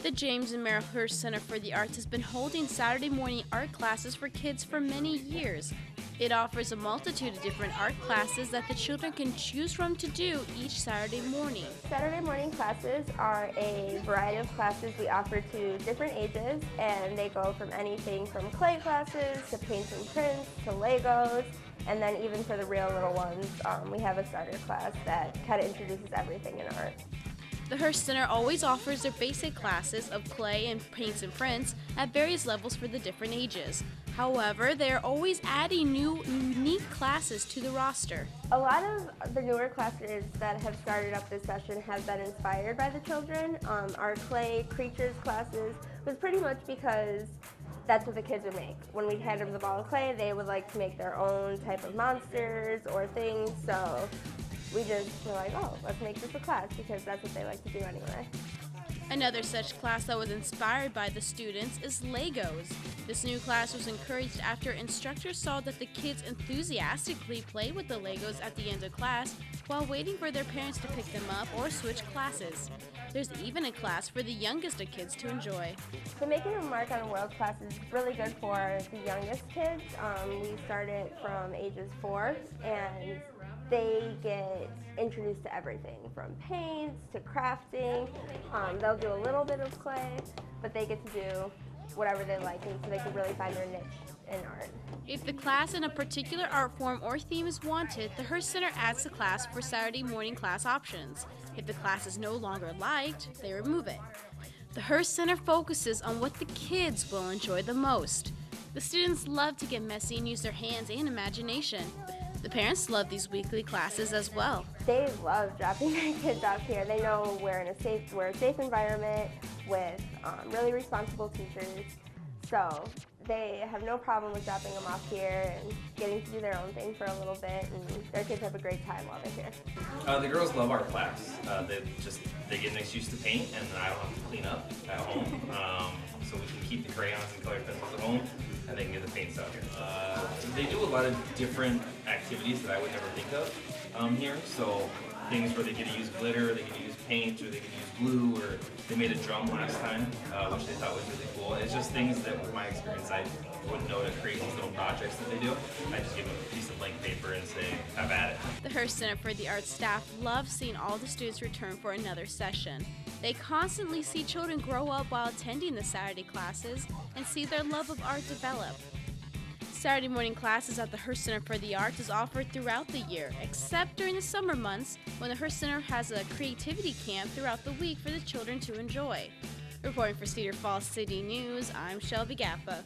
The James and Merrill Hearst Center for the Arts has been holding Saturday morning art classes for kids for many years. It offers a multitude of different art classes that the children can choose from to do each Saturday morning. Saturday morning classes are a variety of classes we offer to different ages, and they go from anything from clay classes to paints and prints to Legos, and then even for the real little ones, we have a starter class that kind of introduces everything in art. The Hearst Center always offers their basic classes of clay and paints and prints at various levels for the different ages. However, they are always adding new, unique classes to the roster. A lot of the newer classes that have started up this session have been inspired by the children. Our clay creatures classes was pretty much because that's what the kids would make. When we hand them the ball of clay, they would like to make their own type of monsters or things, so we just were like, oh, let's make this a class because that's what they like to do anyway. Another such class that was inspired by the students is Legos. This new class was encouraged after instructors saw that the kids enthusiastically played with the Legos at the end of class while waiting for their parents to pick them up or switch classes. There's even a class for the youngest of kids to enjoy. So making a mark on a world class is really good for the youngest kids. We start it from ages 4, and they get introduced to everything from paints to crafting. They'll do a little bit of clay, but they get to do whatever they like, and so they can really find their niche in art. If the class in a particular art form or theme is wanted, the Hearst Center adds the class for Saturday morning class options. If the class is no longer liked, they remove it. The Hearst Center focuses on what the kids will enjoy the most. The students love to get messy and use their hands and imagination. The parents love these weekly classes as well. They love dropping their kids off here. They know we're a safe environment with really responsible teachers. So they have no problem with dropping them off here and getting to do their own thing for a little bit, and their kids have a great time while they're here. The girls love our class. They get an excuse to paint, and I don't have to clean up at home. So we can keep the crayons and colored pencils at home, and they can get the paints out here. They do a lot of different activities that I would never think of here. So things where they get to use glitter, they get to use paint, or they get to use glue, or they made a drum last time, which they thought was really cool. It's just things that, with my experience, I wouldn't know to create these little projects that they do. I just give them a piece of blank paper and say, have at it. The Hearst Center for the Arts staff loves seeing all the students return for another session. They constantly see children grow up while attending the Saturday classes and see their love of art develop. Saturday morning classes at the Hearst Center for the Arts is offered throughout the year, except during the summer months when the Hearst Center has a creativity camp throughout the week for the children to enjoy. Reporting for Cedar Falls City News, I'm Shelby Gappa.